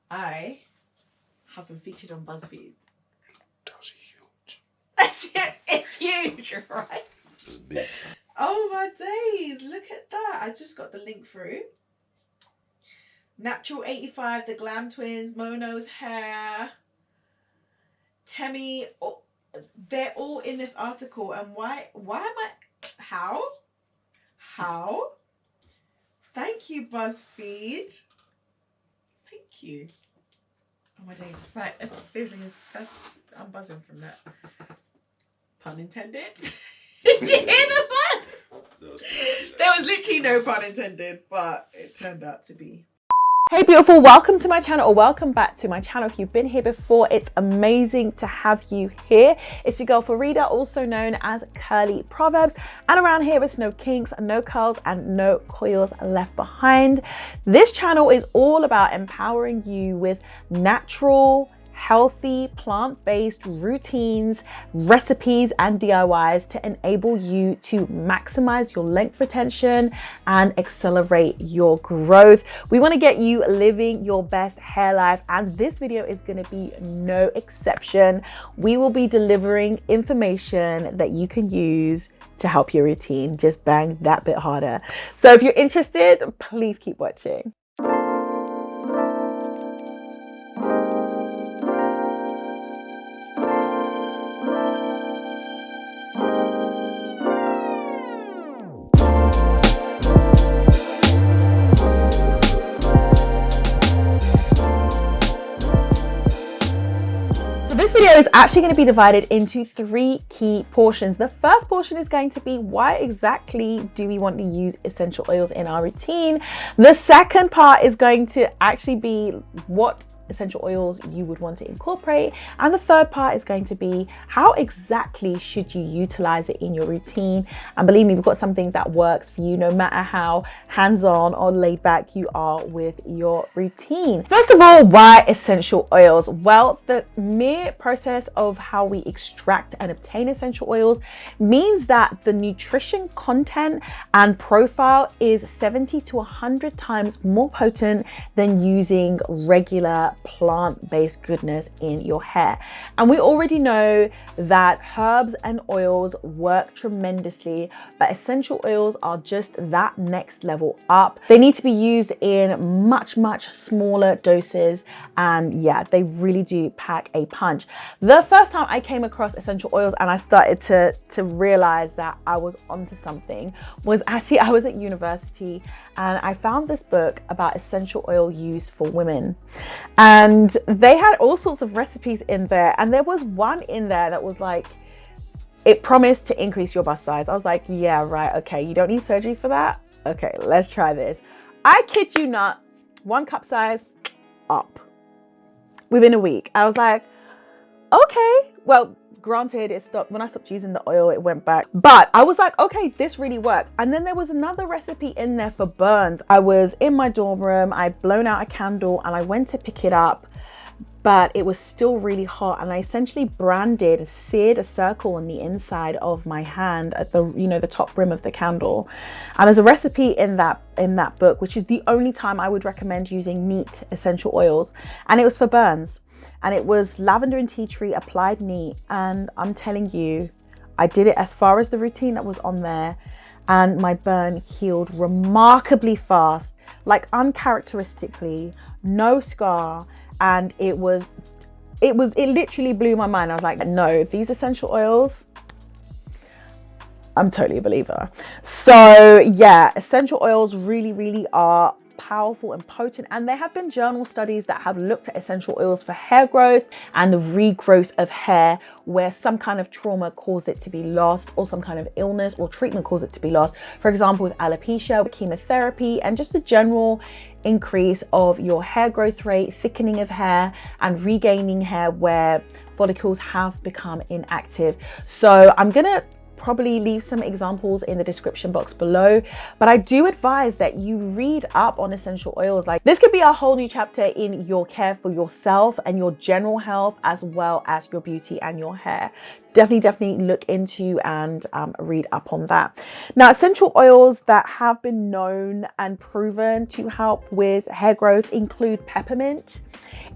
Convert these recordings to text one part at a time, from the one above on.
I have been featured on BuzzFeed. That's huge. It's huge, right? It's big. Oh my days, look at that. I just got the link through. Natural 85, the Glam Twins, Mono's Hair, Temi, they're all in this article. And why am I, how? Thank you, BuzzFeed. Thank you. Oh my days. Right, seriously, I'm buzzing from that. Pun intended. Did you hear the fun? There was literally no pun intended, but it turned out to be. Hey beautiful, welcome to my channel, or welcome back to my channel. If you've been here before, it's amazing to have you here. It's your girl Farida, also known as Curly Proverbs, and around here it's no kinks, no curls, and no coils left behind. This channel is all about empowering you with natural, healthy, plant-based routines, recipes, and DIYs to enable you to maximize your length retention and accelerate your growth. We want to get you living your best hair life, and this video is going to be no exception. We will be delivering information that you can use to help your routine just bang that bit harder. So if you're interested, please keep watching. This video is actually going to be divided into 3 key portions. The first portion is going to be why exactly do we want to use essential oils in our routine. The second part is going to actually be what essential oils you would want to incorporate, and the third part is going to be how exactly should you utilize it in your routine. And believe me, we've got something that works for you no matter how hands-on or laid back you are with your routine. First of all, why essential oils? Well, the mere process of how we extract and obtain essential oils means that the nutrition content and profile is 70 to 100 times more potent than using regular plant-based goodness in your hair. And we already know that herbs and oils work tremendously, but essential oils are just that next level up. They need to be used in much smaller doses, and yeah, they really do pack a punch. The first time I came across essential oils and I started to realize that I was onto something was actually I was at university, and I found this book about essential oil use for women. And they had all sorts of recipes in there. And there was one in there that was like, it promised to increase your bust size. I was like, yeah, right. Okay. You don't need surgery for that. Okay, let's try this. I kid you not, 1 cup size up within a week. I was like, okay, well, granted, it stopped when I stopped using the oil, it went back, but I was like, okay, this really works. And then there was another recipe in there for burns. I was in my dorm room, I'd blown out a candle and I went to pick it up, but it was still really hot, and I essentially seared a circle on the inside of my hand at the top rim of the candle. And there's a recipe in that book, which is the only time I would recommend using neat essential oils, and it was for burns. And it was lavender and tea tree applied neat. And I'm telling you, I did it as far as the routine that was on there, and my burn healed remarkably fast, like uncharacteristically, no scar. And it literally blew my mind. I was like, no, these essential oils, I'm totally a believer. So yeah, essential oils really are powerful and potent, and there have been journal studies that have looked at essential oils for hair growth and the regrowth of hair where some kind of trauma caused it to be lost, or some kind of illness or treatment caused it to be lost. For example, with alopecia, with chemotherapy, and just a general increase of your hair growth rate, thickening of hair, and regaining hair where follicles have become inactive. So I'm gonna probably leave some examples in the description box below, but I do advise that you read up on essential oils. Like, this could be a whole new chapter in your care for yourself and your general health, as well as your beauty and your hair. Definitely look into and read up on that. Now, essential oils that have been known and proven to help with hair growth include peppermint,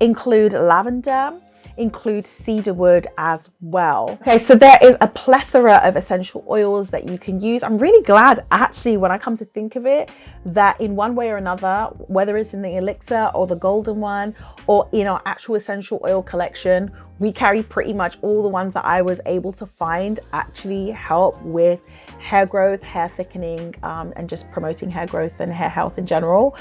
include lavender, include cedarwood as well. Okay, so there is a plethora of essential oils that you can use. I'm really glad, actually, when I come to think of it, that in one way or another, whether it's in the elixir or the golden one or in our actual essential oil collection, we carry pretty much all the ones that I was able to find actually help with hair growth, hair thickening, and just promoting hair growth and hair health in general.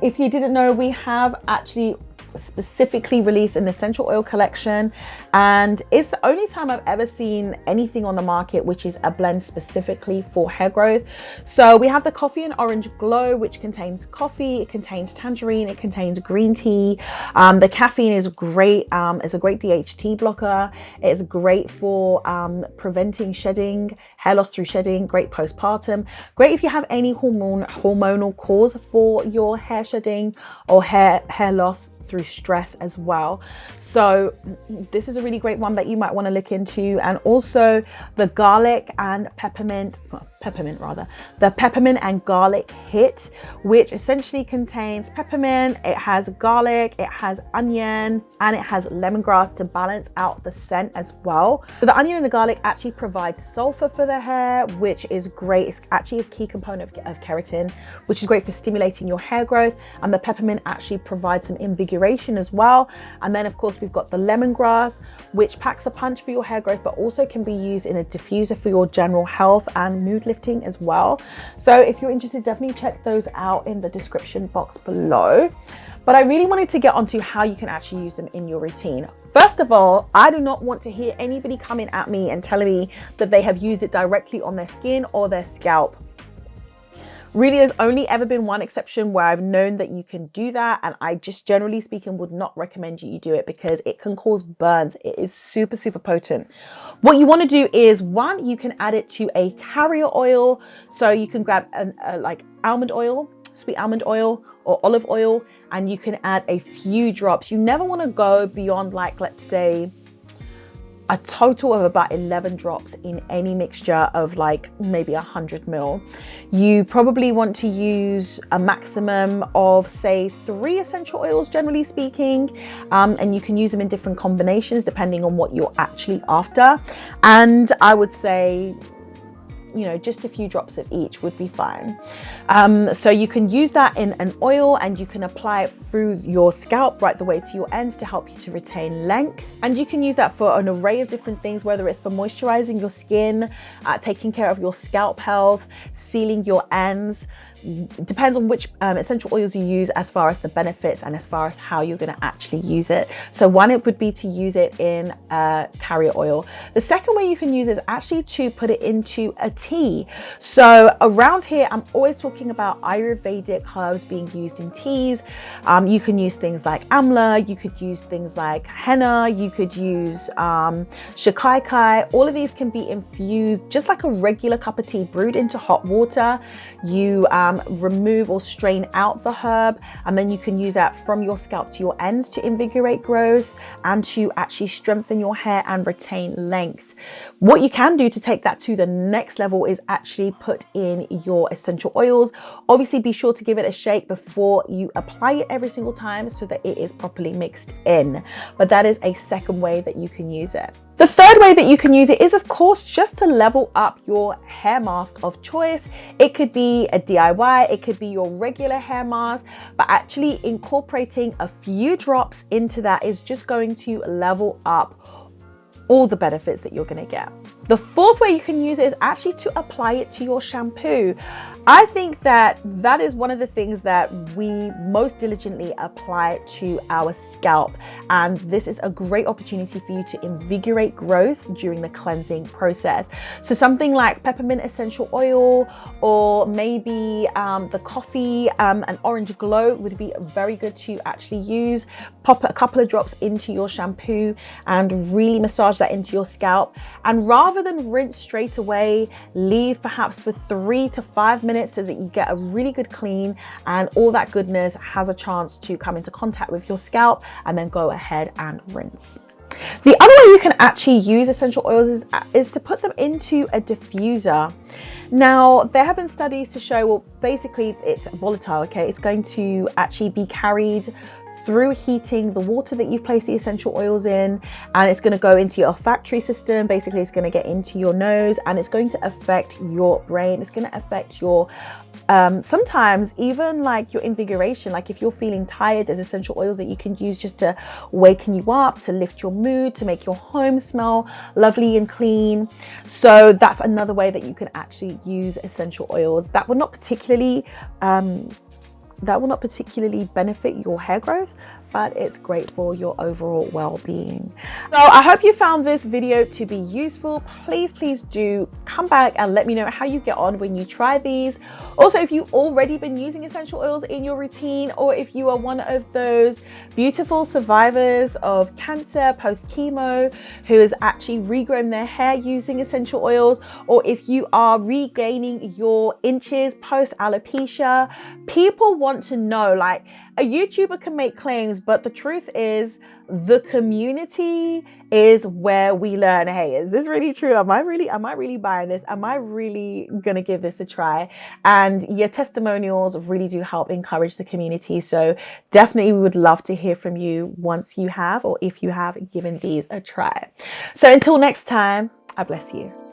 If you didn't know, we have actually specifically released an essential oil collection, and it's the only time I've ever seen anything on the market which is a blend specifically for hair growth. So we have the Coffee and Orange Glow, which contains coffee, it contains tangerine, it contains green tea. The caffeine is great. It's a great DHT blocker. It's great for preventing shedding, hair loss through shedding, great postpartum, great if you have any hormonal cause for your hair shedding or hair loss through stress as well. So this is a really great one that you might want to look into. And also the garlic and peppermint, the peppermint and garlic hit, which essentially contains peppermint, it has garlic, it has onion, and it has lemongrass to balance out the scent as well. So the onion and the garlic actually provide sulfur for the hair, which is great. It's actually a key component of keratin, which is great for stimulating your hair growth. And the peppermint actually provides some invigoration as well. And then of course we've got the lemongrass, which packs a punch for your hair growth, but also can be used in a diffuser for your general health and mood lifting as well. So if you're interested, definitely check those out in the description box below. But I really wanted to get onto how you can actually use them in your routine. First of all, I do not want to hear anybody coming at me and telling me that they have used it directly on their skin or their scalp. Really, there's only ever been one exception where I've known that you can do that, and I just generally speaking would not recommend you do it because it can cause burns. It is super potent. What you want to do is, one, you can add it to a carrier oil. So you can grab like almond oil, sweet almond oil, or olive oil, and you can add a few drops. You never want to go beyond, like, let's say a total of about 11 drops in any mixture of like maybe 100 ml. You probably want to use a maximum of, say, 3 essential oils, generally speaking, and you can use them in different combinations depending on what you're actually after. And I would say, you know, just a few drops of each would be fine. So you can use that in an oil, and you can apply it through your scalp right the way to your ends to help you to retain length. And you can use that for an array of different things, whether it's for moisturizing your skin, taking care of your scalp health, sealing your ends. Depends on which essential oils you use as far as the benefits and as far as how you're going to actually use it. So one, it would be to use it in carrier oil. The second way you can use it is actually to put it into a tea. So around here, I'm always talking about Ayurvedic herbs being used in teas. You can use things like amla, you could use things like henna, you could use shikaikai. All of these can be infused just like a regular cup of tea, brewed into hot water. You remove or strain out the herb, and then you can use that from your scalp to your ends to invigorate growth and to actually strengthen your hair and retain length. What you can do to take that to the next level is actually put in your essential oils. Obviously, be sure to give it a shake before you apply it every single time so that it is properly mixed in. But that is a second way that you can use it. The third way that you can use it is, of course, just to level up your hair mask of choice. It could be a DIY, it could be your regular hair mask, but actually incorporating a few drops into that is just going to level up all the benefits that you're going to get. The fourth way you can use it is actually to apply it to your shampoo. I think that that is one of the things that we most diligently apply to our scalp, and this is a great opportunity for you to invigorate growth during the cleansing process. So something like peppermint essential oil, or maybe the coffee and orange glow would be very good to actually use. Pop a couple of drops into your shampoo and really massage that into your scalp, and rather rather than rinse straight away, leave perhaps for 3 to 5 minutes so that you get a really good clean and all that goodness has a chance to come into contact with your scalp, and then go ahead and rinse. The other way you can actually use essential oils is to put them into a diffuser. Now, there have been studies to show, well, basically it's volatile, okay? It's going to actually be carried through heating the water that you've placed the essential oils in, and it's going to go into your olfactory system. Basically, it's going to get into your nose, and it's going to affect your brain. It's going to affect your sometimes even like your invigoration. Like if you're feeling tired, there's essential oils that you can use just to waken you up, to lift your mood, to make your home smell lovely and clean. So that's another way that you can actually use essential oils that will not particularly benefit your hair growth, but it's great for your overall well-being. So I hope you found this video to be useful. Please do come back and let me know how you get on when you try these. Also, if you've already been using essential oils in your routine, or if you are one of those beautiful survivors of cancer post-chemo who has actually regrown their hair using essential oils, or if you are regaining your inches post-alopecia, people want to know, like, a YouTuber can make claims, but the truth is the community is where we learn, hey, is this really true? Am I really buying this? Am I really gonna give this a try? And your testimonials really do help encourage the community. So definitely we would love to hear from you once you have, or if you have given these a try. So until next time, I bless you.